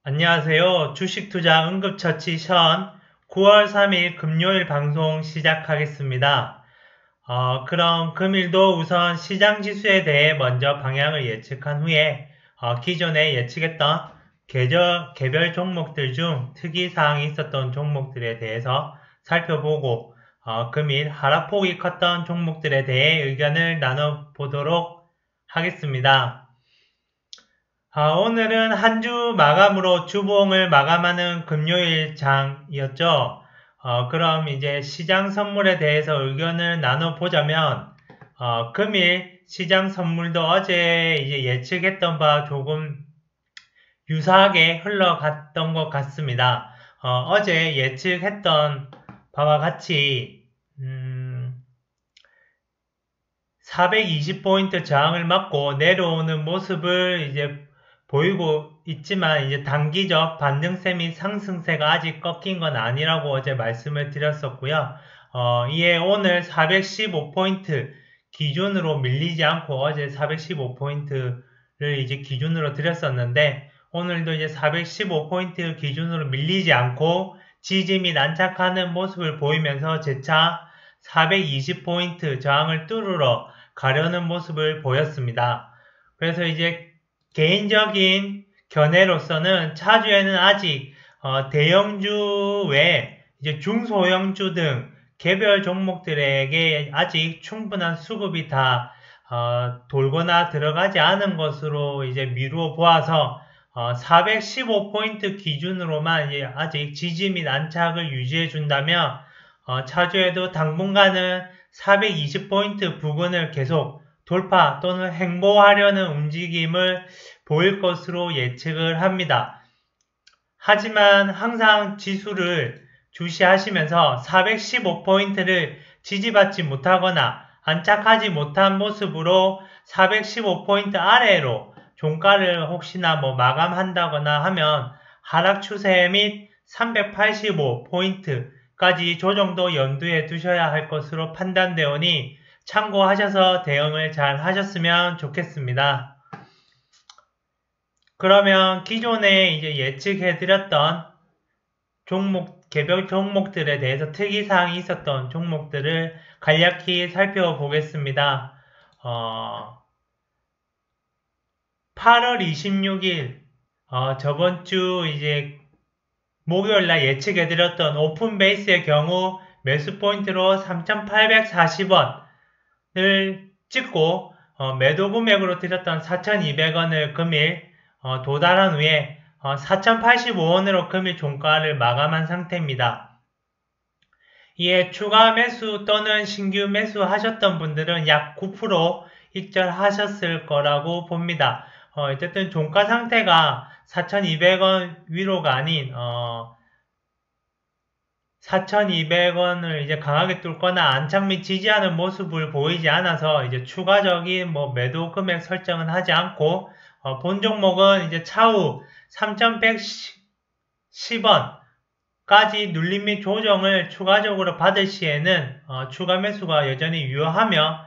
안녕하세요. 주식투자 응급처치 션 9월 3일 금요일 방송 시작하겠습니다. 그럼 금일도 우선 시장지수에 대해 먼저 방향을 예측한 후에 기존에 예측했던 개별 종목들 중 특이사항이 있었던 종목들에 대해서 살펴보고 금일 하락폭이 컸던 종목들에 대해 의견을 나눠보도록 하겠습니다. 오늘은 한 주 마감으로 주봉을 마감하는 금요일 장이었죠. 그럼 이제 시장 선물에 대해서 의견을 나눠보자면, 금일 시장 선물도 어제 이제 예측했던 바와 조금 유사하게 흘러갔던 것 같습니다. 어제 예측했던 바와 같이, 420포인트 저항을 맞고 내려오는 모습을 이제 보이고 있지만 이제 단기적 반등세 및 상승세가 아직 꺾인 건 아니라고 어제 말씀을 드렸었고요. 이에 오늘 415포인트 기준으로 밀리지 않고 어제 415포인트를 이제 기준으로 드렸었는데 오늘도 이제 415포인트 기준으로 밀리지 않고 지지 및 안착하는 모습을 보이면서 재차 420포인트 저항을 뚫으러 가려는 모습을 보였습니다. 그래서 이제 개인적인 견해로서는 차주에는 아직 대형주 외 이제 중소형주 등 개별 종목들에게 아직 충분한 수급이 다 돌거나 들어가지 않은 것으로 이제 미루어 보아서 415포인트 기준으로만 이제 아직 지지 및 안착을 유지해 준다면 차주에도 당분간은 420포인트 부근을 계속 돌파 또는 횡보하려는 움직임을 보일 것으로 예측을 합니다. 하지만 항상 지수를 주시하시면서 415포인트를 지지받지 못하거나 안착하지 못한 모습으로 415포인트 아래로 종가를 혹시나 마감한다거나 하면 하락 추세 및 385포인트까지 조정도 염두에 두셔야 할 것으로 판단되오니 참고하셔서 대응을 잘 하셨으면 좋겠습니다. 그러면 기존에 이제 예측해드렸던 개별 종목들에 대해서 특이사항이 있었던 종목들을 간략히 살펴보겠습니다. 8월 26일, 저번 주 이제 목요일날 예측해드렸던 오픈베이스의 경우 매수 포인트로 3,840원을 찍고 매도 금액으로 드렸던 4,200원을 금일 도달한 후에 4,085원으로 금일 종가를 마감한 상태입니다. 이에 추가 매수 또는 신규 매수 하셨던 분들은 약 9% 익절하셨을 거라고 봅니다. 어쨌든 종가 상태가 4,200원 위로가 아닌 4,200원을 이제 강하게 뚫거나 안착 및 지지하는 모습을 보이지 않아서 이제 추가적인 매도 금액 설정은 하지 않고 본 종목은 이제 차후 3,110원까지 눌림 및 조정을 추가적으로 받을 시에는 추가 매수가 여전히 유효하며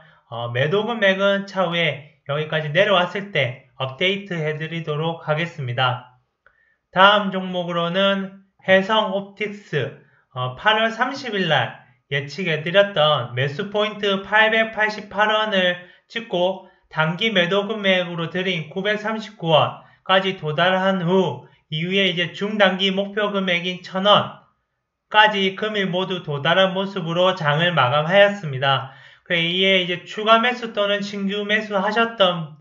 매도 금액은 차후에 여기까지 내려왔을 때 업데이트 해드리도록 하겠습니다. 다음 종목으로는 해성옵틱스 8월 30일날 예측해드렸던 매수 포인트 888원을 찍고 단기 매도 금액으로 드린 939원까지 도달한 후 이후에 이제 중단기 목표 금액인 1,000원까지 금일 모두 도달한 모습으로 장을 마감하였습니다. 이에 이제 추가 매수 또는 신규 매수 하셔서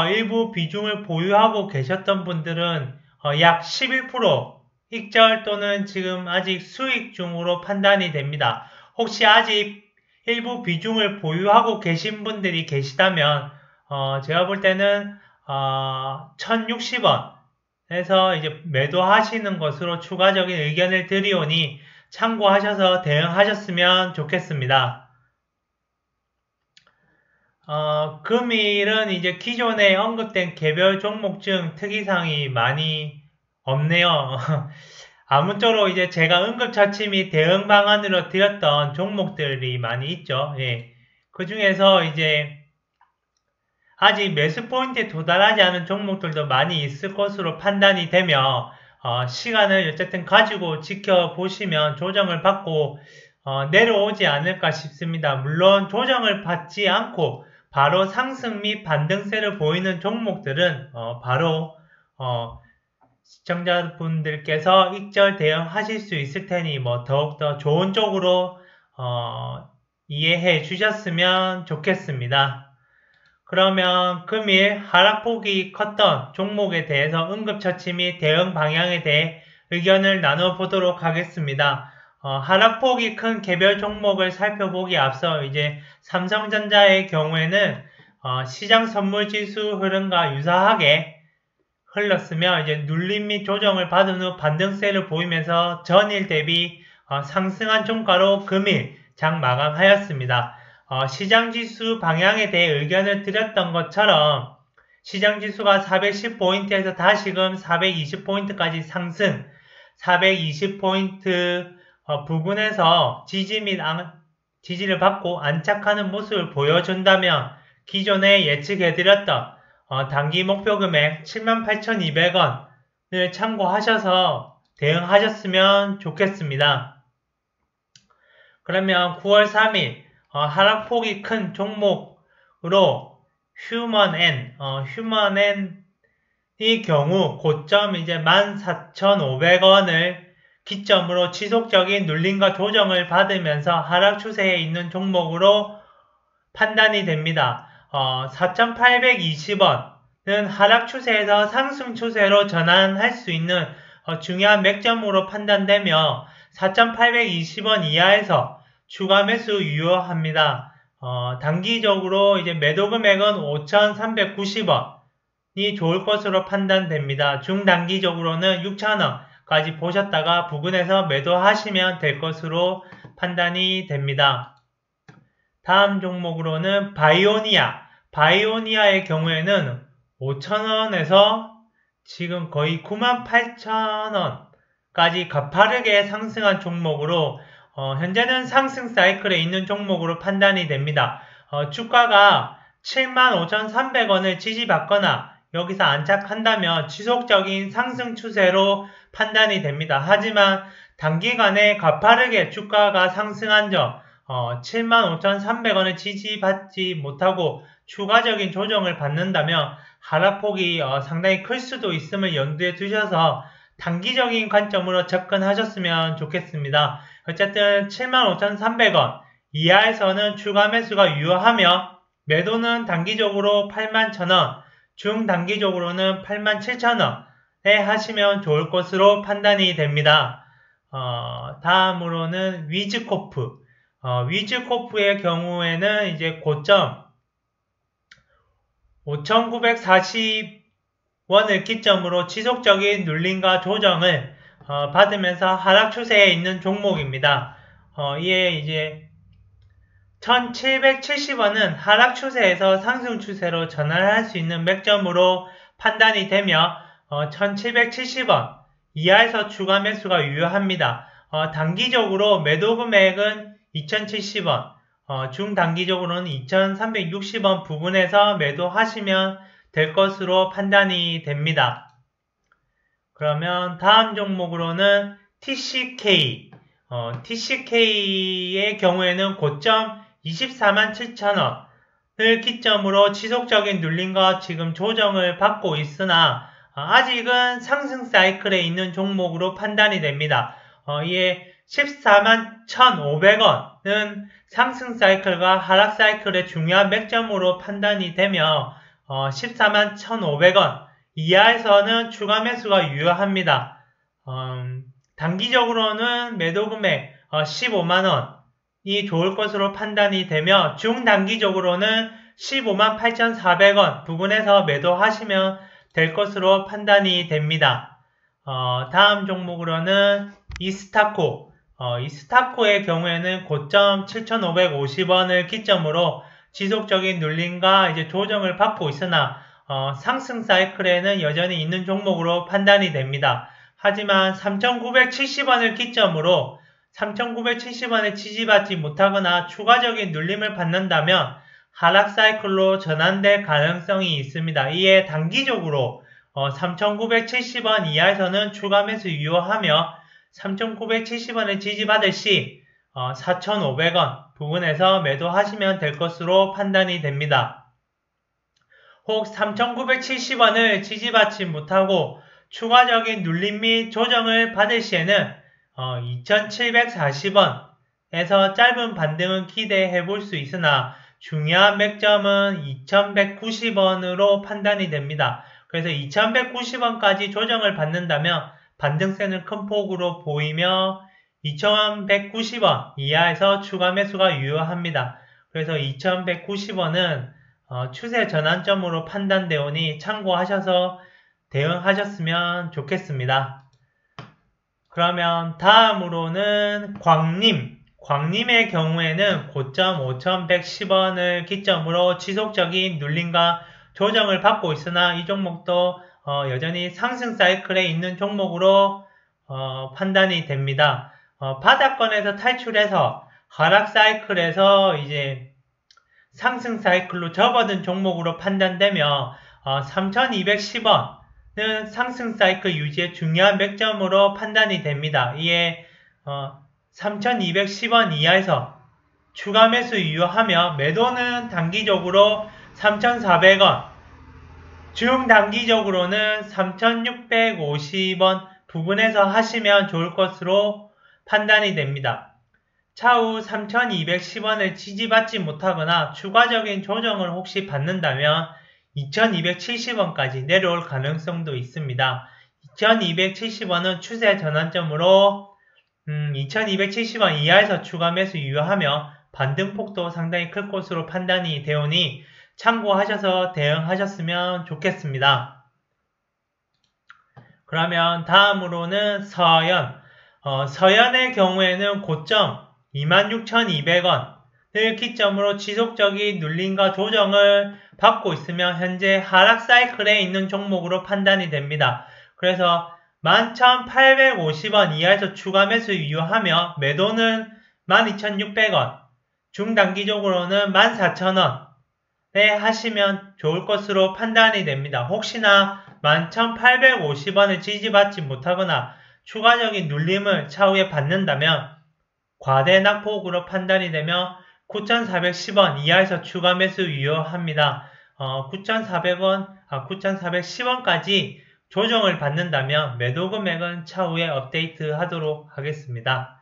일부 비중을 보유하고 계셨던 분들은 약 11% 익절 또는 지금 아직 수익 중으로 판단이 됩니다. 혹시 아직 일부 비중을 보유하고 계신 분들이 계시다면 제가 볼 때는 1,060원에서 이제 매도하시는 것으로 추가적인 의견을 드리오니 참고하셔서 대응하셨으면 좋겠습니다. 금일은 이제 기존에 언급된 개별 종목 중 특이사항이 많이 없네요. 아무쪼록 이제 제가 응급처치 및 대응 방안으로 드렸던 종목들이 많이 있죠. 예. 그 중에서 이제 아직 매수 포인트에 도달하지 않은 종목들도 많이 있을 것으로 판단이 되며 시간을 어쨌든 가지고 지켜보시면 조정을 받고 내려오지 않을까 싶습니다. 물론 조정을 받지 않고 바로 상승 및 반등세를 보이는 종목들은 바로 시청자분들께서 익절 대응하실 수 있을 테니 더욱더 좋은 쪽으로 이해해 주셨으면 좋겠습니다. 그러면 금일 하락폭이 컸던 종목에 대해서 응급처치 및 대응 방향에 대해 의견을 나눠보도록 하겠습니다. 하락폭이 큰 개별 종목을 살펴보기 앞서 이제 삼성전자의 경우에는 시장 선물지수 흐름과 유사하게 흘렀으며 이제 눌림 및 조정을 받은 후 반등세를 보이면서 전일 대비 상승한 종가로 금일 장 마감하였습니다. 시장지수 방향에 대해 의견을 드렸던 것처럼 시장지수가 410포인트에서 다시금 420포인트까지 상승, 420포인트 부근에서 지지 및 지지를 받고 안착하는 모습을 보여준다면 기존에 예측해드렸던 단기 목표 금액 78,200원을 참고하셔서 대응하셨으면 좋겠습니다. 그러면 9월 3일 하락폭이 큰 종목으로 휴먼N 이 경우 고점 이제 14,500원을 기점으로 지속적인 눌림과 조정을 받으면서 하락 추세에 있는 종목으로 판단이 됩니다. 4,820원은 하락 추세에서 상승 추세로 전환할 수 있는 중요한 맥점으로 판단되며 4,820원 이하에서 추가 매수 유효합니다. 단기적으로 이제 매도 금액은 5,390원이 좋을 것으로 판단됩니다. 중단기적으로는 6,000원까지 보셨다가 부근에서 매도하시면 될 것으로 판단이 됩니다. 다음 종목으로는 바이오니아의 경우에는 5,000원에서 지금 거의 98,000원까지 가파르게 상승한 종목으로 현재는 상승 사이클에 있는 종목으로 판단이 됩니다. 주가가 75,300원을 지지받거나 여기서 안착한다면 지속적인 상승 추세로 판단이 됩니다. 하지만 단기간에 가파르게 주가가 상승한 점 75,300원을 지지받지 못하고 추가적인 조정을 받는다면 하락폭이 상당히 클 수도 있음을 염두에 두셔서 단기적인 관점으로 접근하셨으면 좋겠습니다. 어쨌든 75,300원 이하에서는 추가 매수가 유효하며 매도는 단기적으로 81,000원, 중단기적으로는 87,000원에 하시면 좋을 것으로 판단이 됩니다. 다음으로는 위즈코프. 위즈코프의 경우에는 이제 고점 5,940원을 기점으로 지속적인 눌림과 조정을 받으면서 하락 추세에 있는 종목입니다. 이에 이제 1,770원은 하락 추세에서 상승 추세로 전환할 수 있는 맥점으로 판단이 되며 1,770원 이하에서 추가 매수가 유효합니다. 단기적으로 매도 금액은 2,070원, 중단기적으로는 2,360원 부근에서 매도하시면 될 것으로 판단이 됩니다. 그러면 다음 종목으로는 TCK. TCK의 경우에는 고점 247,000원을 기점으로 지속적인 눌림과 지금 조정을 받고 있으나 아직은 상승 사이클에 있는 종목으로 판단이 됩니다. 이에 141,500원은 상승 사이클과 하락 사이클의 중요한 맥점으로 판단이 되며 141,500원 이하에서는 추가 매수가 유효합니다. 단기적으로는 매도 금액 15만원이 좋을 것으로 판단이 되며 중단기적으로는 158,400원 부근에서 매도하시면 될 것으로 판단이 됩니다. 다음 종목으로는 이스타코. 이스타코의 경우에는 고점 7,550원을 기점으로 지속적인 눌림과 이제 조정을 받고 있으나 상승 사이클에는 여전히 있는 종목으로 판단이 됩니다. 하지만 3,970원을 기점으로 3,970원에 지지받지 못하거나 추가적인 눌림을 받는다면 하락 사이클로 전환될 가능성이 있습니다. 이에 단기적으로 3,970원 이하에서는 추가 매수 유효하며 3,970원을 지지받을 시 4,500원 부근에서 매도하시면 될 것으로 판단이 됩니다. 혹 3,970원을 지지받지 못하고 추가적인 눌림 및 조정을 받을 시에는 2,740원에서 짧은 반등은 기대해 볼 수 있으나 중요한 맥점은 2,190원으로 판단이 됩니다. 그래서 2,190원까지 조정을 받는다면 반등세는 큰 폭으로 보이며 2,190원 이하에서 추가 매수가 유효합니다. 그래서 2,190원은 추세 전환점으로 판단되오니 참고하셔서 대응하셨으면 좋겠습니다. 그러면 다음으로는 광림의 경우에는 고점 5,110원을 기점으로 지속적인 눌림과 조정을 받고 있으나 이 종목도 여전히 상승 사이클에 있는 종목으로 판단이 됩니다. 바닥권에서 탈출해서 하락 사이클에서 이제 상승 사이클로 접어든 종목으로 판단되며 3,210원은 상승 사이클 유지의 중요한 맥점으로 판단이 됩니다. 이에 3,210원 이하에서 추가 매수 유효하며 매도는 단기적으로 3,400원, 중단기적으로는 3,650원 부근에서 하시면 좋을 것으로 판단이 됩니다. 차후 3,210원을 지지받지 못하거나 추가적인 조정을 혹시 받는다면 2,270원까지 내려올 가능성도 있습니다. 2,270원은 추세 전환점으로 2,270원 이하에서 추가 매수 유효하며 반등폭도 상당히 클 것으로 판단이 되오니 참고하셔서 대응하셨으면 좋겠습니다. 그러면 다음으로는 서연의 경우에는 고점 26,200원을 기점으로 지속적인 눌림과 조정을 받고 있으며 현재 하락 사이클에 있는 종목으로 판단이 됩니다. 그래서 11,850원 이하에서 추가 매수 유효하며 매도는 12,600원, 중단기적으로는 14,000원에 하시면 좋을 것으로 판단이 됩니다. 혹시나 11,850원을 지지받지 못하거나 추가적인 눌림을 차후에 받는다면 과대 낙폭으로 판단이 되며 9,410원 이하에서 추가 매수 유효합니다. 9,410원까지 조정을 받는다면 매도 금액은 차후에 업데이트 하도록 하겠습니다.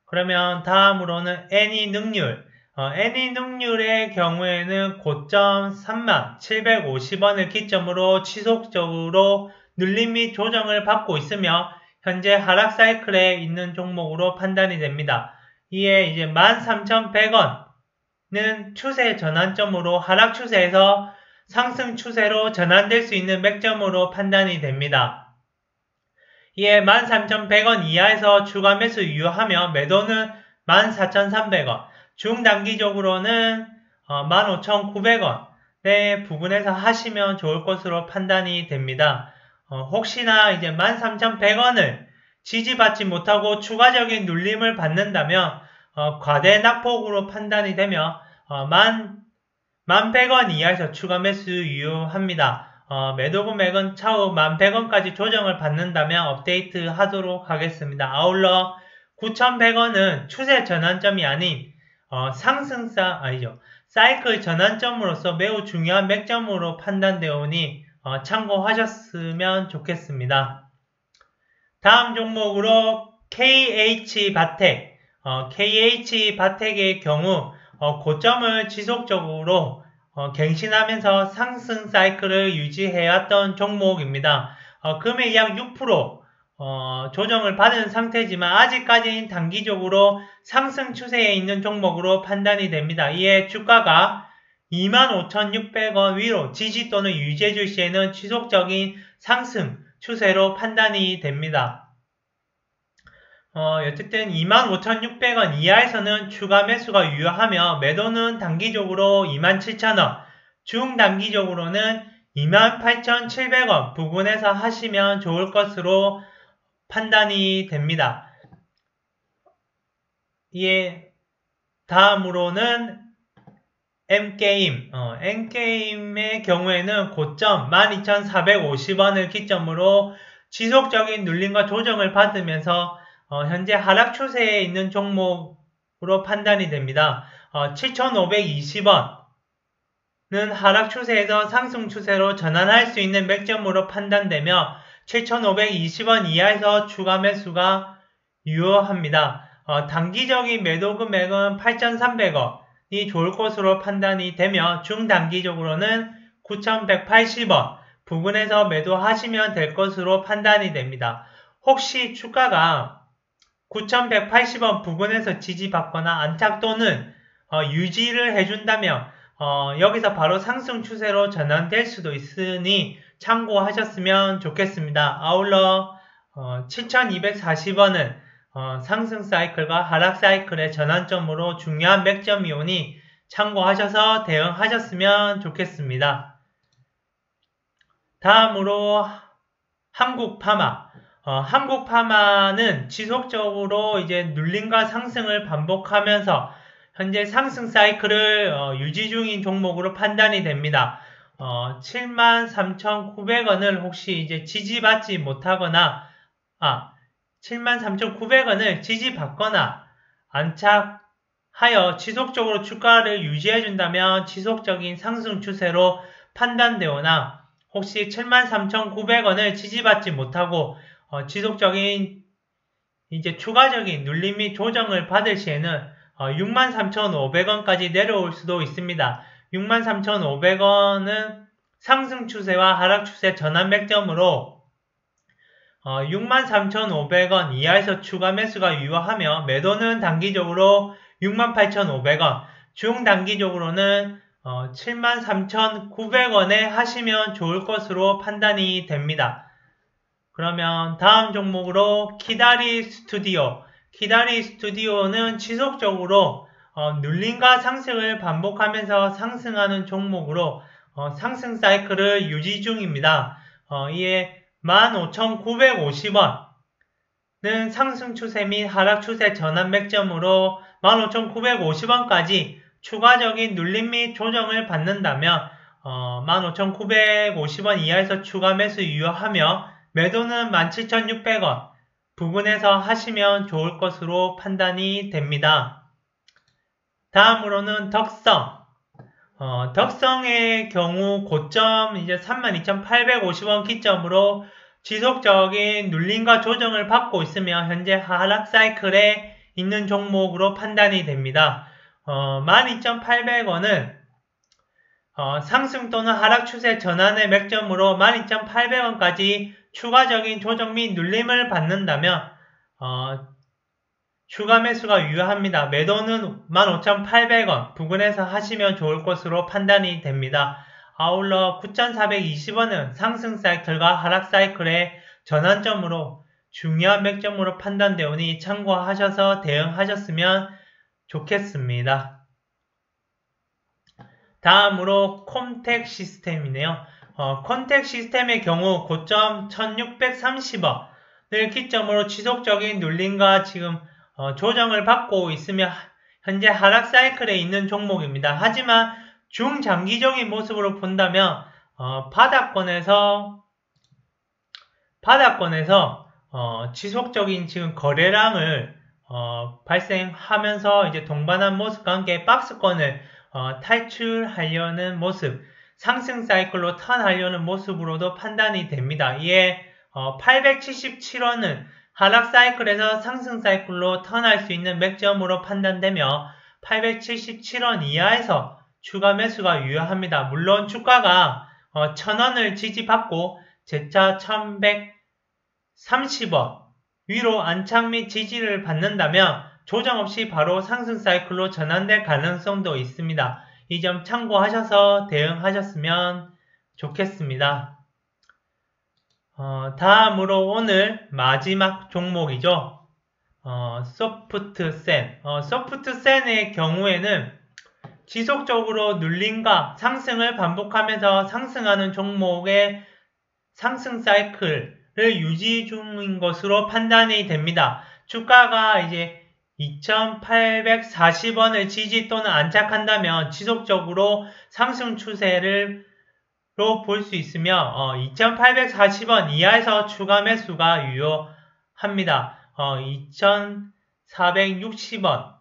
그러면 다음으로는 애니능률. 애니능률의 경우에는 고점 37,750원을 기점으로 지속적으로 눌림 및 조정을 받고 있으며 현재 하락 사이클에 있는 종목으로 판단이 됩니다. 이에 이제 13,100원은 추세 전환점으로 하락 추세에서 상승 추세로 전환될 수 있는 맥점으로 판단이 됩니다. 이에 13,100원 이하에서 추가 매수 유효하며 매도는 14,300원, 중단기적으로는 15,900원의 부근에서 하시면 좋을 것으로 판단이 됩니다. 혹시나 이제 13,100원을 지지받지 못하고 추가적인 눌림을 받는다면 과대 낙폭으로 판단이 되며 11,100원 이하에서 추가 매수 유효합니다. 매도 금액은 차후 11,100원까지 조정을 받는다면 업데이트 하도록 하겠습니다. 아울러 9,100원은 추세 전환점이 아닌 사이클 전환점으로서 매우 중요한 맥점으로 판단되오니 참고하셨으면 좋겠습니다. 다음 종목으로 KH바텍. KH바텍의 경우 고점을 지속적으로 갱신하면서 상승 사이클을 유지해왔던 종목입니다. 금액 약 6% 조정을 받은 상태지만 아직까지는 단기적으로 상승 추세에 있는 종목으로 판단이 됩니다. 이에 주가가 25,600원 위로 지지 또는 유지해줄 시에는 지속적인 상승 추세로 판단이 됩니다. 어쨌든 25,600원 이하에서는 추가 매수가 유효하며 매도는 단기적으로 27,000원, 중단기적으로는 28,700원 부근에서 하시면 좋을 것으로 판단이 됩니다. 이에 다음으로는 N게임의 경우에는 고점 12,450원을 기점으로 지속적인 눌림과 조정을 받으면서 현재 하락 추세에 있는 종목으로 판단이 됩니다. 7,520원은 하락 추세에서 상승 추세로 전환할 수 있는 맥점으로 판단되며 7,520원 이하에서 추가 매수가 유효합니다. 단기적인 매도 금액은 8,300원이 좋을 것으로 판단이 되며 중단기적으로는 9,180원 부근에서 매도하시면 될 것으로 판단이 됩니다. 혹시 주가가 9,180원 부근에서 지지받거나 안착 또는 유지를 해준다면 여기서 바로 상승 추세로 전환될 수도 있으니 참고하셨으면 좋겠습니다. 아울러 7,240원은 상승 사이클과 하락 사이클의 전환점으로 중요한 맥점이 오니 참고하셔서 대응하셨으면 좋겠습니다. 다음으로 한국파마. 한국파마는 지속적으로 이제 눌림과 상승을 반복하면서 현재 상승 사이클을 유지 중인 종목으로 판단이 됩니다. 73,900원을 혹시 이제 지지받지 못하거나 73,900원을 지지받거나 안착하여 지속적으로 주가를 유지해준다면 지속적인 상승 추세로 판단되오나 혹시 73,900원을 지지받지 못하고 지속적인 이제 추가적인 눌림 및 조정을 받을 시에는 63,500원까지 내려올 수도 있습니다. 63,500원은 상승 추세와 하락 추세 전환 맥점으로 63,500원 이하에서 추가 매수가 유효하며 매도는 단기적으로 68,500원, 중단기적으로는 73,900원에 하시면 좋을 것으로 판단이 됩니다. 그러면 다음 종목으로 키다리 스튜디오. 키다리 스튜디오는 지속적으로 눌림과 상승을 반복하면서 상승하는 종목으로 상승 사이클을 유지 중입니다. 이에 15,950원은 상승 추세 및 하락 추세 전환 맥점으로 15,950원까지 추가적인 눌림 및 조정을 받는다면 15,950원 이하에서 추가 매수 유효하며 매도는 17,600원 부근에서 하시면 좋을 것으로 판단이 됩니다. 다음으로는 덕성. 덕성의 경우 고점 이제 32,850원 기점으로 지속적인 눌림과 조정을 받고 있으며 현재 하락 사이클에 있는 종목으로 판단이 됩니다. 12,800원은 상승 또는 하락 추세 전환의 맥점으로 12,800원까지 추가적인 조정 및 눌림을 받는다면 추가 매수가 유효합니다. 매도는 15,800원 부근에서 하시면 좋을 것으로 판단이 됩니다. 아울러 9,420원은 상승 사이클과 하락 사이클의 전환점으로 중요한 맥점으로 판단되오니 참고하셔서 대응하셨으면 좋겠습니다. 다음으로 콤텍 시스템이네요. 콤텍 시스템의 경우 고점 1,630원을 기점으로 지속적인 눌림과 지금 조정을 받고 있으며 현재 하락 사이클에 있는 종목입니다. 하지만 중장기적인 모습으로 본다면 바닥권에서 지속적인 지금 거래량을 발생하면서 이제 동반한 모습과 함께 박스권을 탈출하려는 모습, 상승 사이클로 턴하려는 모습으로도 판단이 됩니다. 이에 877원은 하락 사이클에서 상승 사이클로 턴할 수 있는 맥점으로 판단되며 877원 이하에서 추가 매수가 유효합니다. 물론 주가가 1,000원을 지지받고 재차 1,130원 위로 안착 및 지지를 받는다면 조정 없이 바로 상승 사이클로 전환될 가능성도 있습니다. 이 점 참고하셔서 대응하셨으면 좋겠습니다. 다음으로 오늘 마지막 종목이죠. 소프트센. 소프트센의 경우에는 지속적으로 눌림과 상승을 반복하면서 상승하는 종목의 상승 사이클을 유지 중인 것으로 판단이 됩니다. 주가가 이제 2840원을 지지 또는 안착한다면 지속적으로 상승 추세를 볼 수 있으며 2840원 이하에서 추가 매수가 유효합니다. 2460원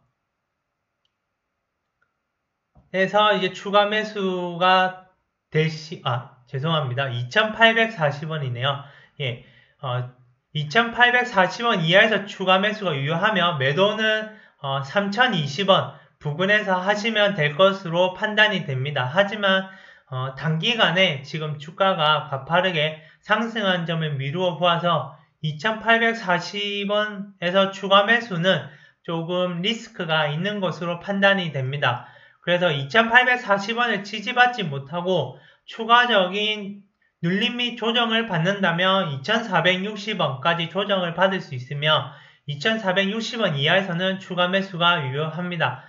에서 이제 추가 매수가 죄송합니다. 2840원이네요. 예. 2840원 이하에서 추가 매수가 유효하며 매도는 3020원 부근에서 하시면 될 것으로 판단이 됩니다. 하지만 단기간에 지금 주가가 가파르게 상승한 점을 미루어 보아서 2840원에서 추가 매수는 조금 리스크가 있는 것으로 판단이 됩니다. 그래서 2840원을 지지받지 못하고 추가적인 눌림 및 조정을 받는다면 2460원까지 조정을 받을 수 있으며 2460원 이하에서는 추가 매수가 유효합니다.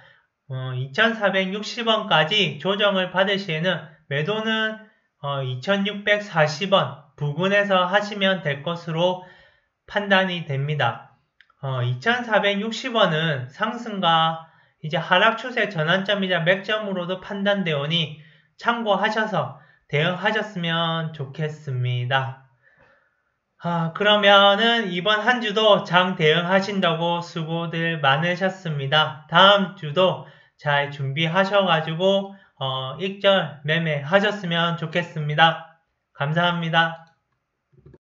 2460원까지 조정을 받을 시에는 매도는 2640원 부근에서 하시면 될 것으로 판단이 됩니다. 2460원은 상승과 이제 하락 추세 전환점이자 맥점으로도 판단되오니 참고하셔서 대응하셨으면 좋겠습니다. 그러면은 이번 한 주도 장 대응하신다고 수고들 많으셨습니다. 다음 주도 잘 준비하셔가지고 익절 매매 하셨으면 좋겠습니다. 감사합니다.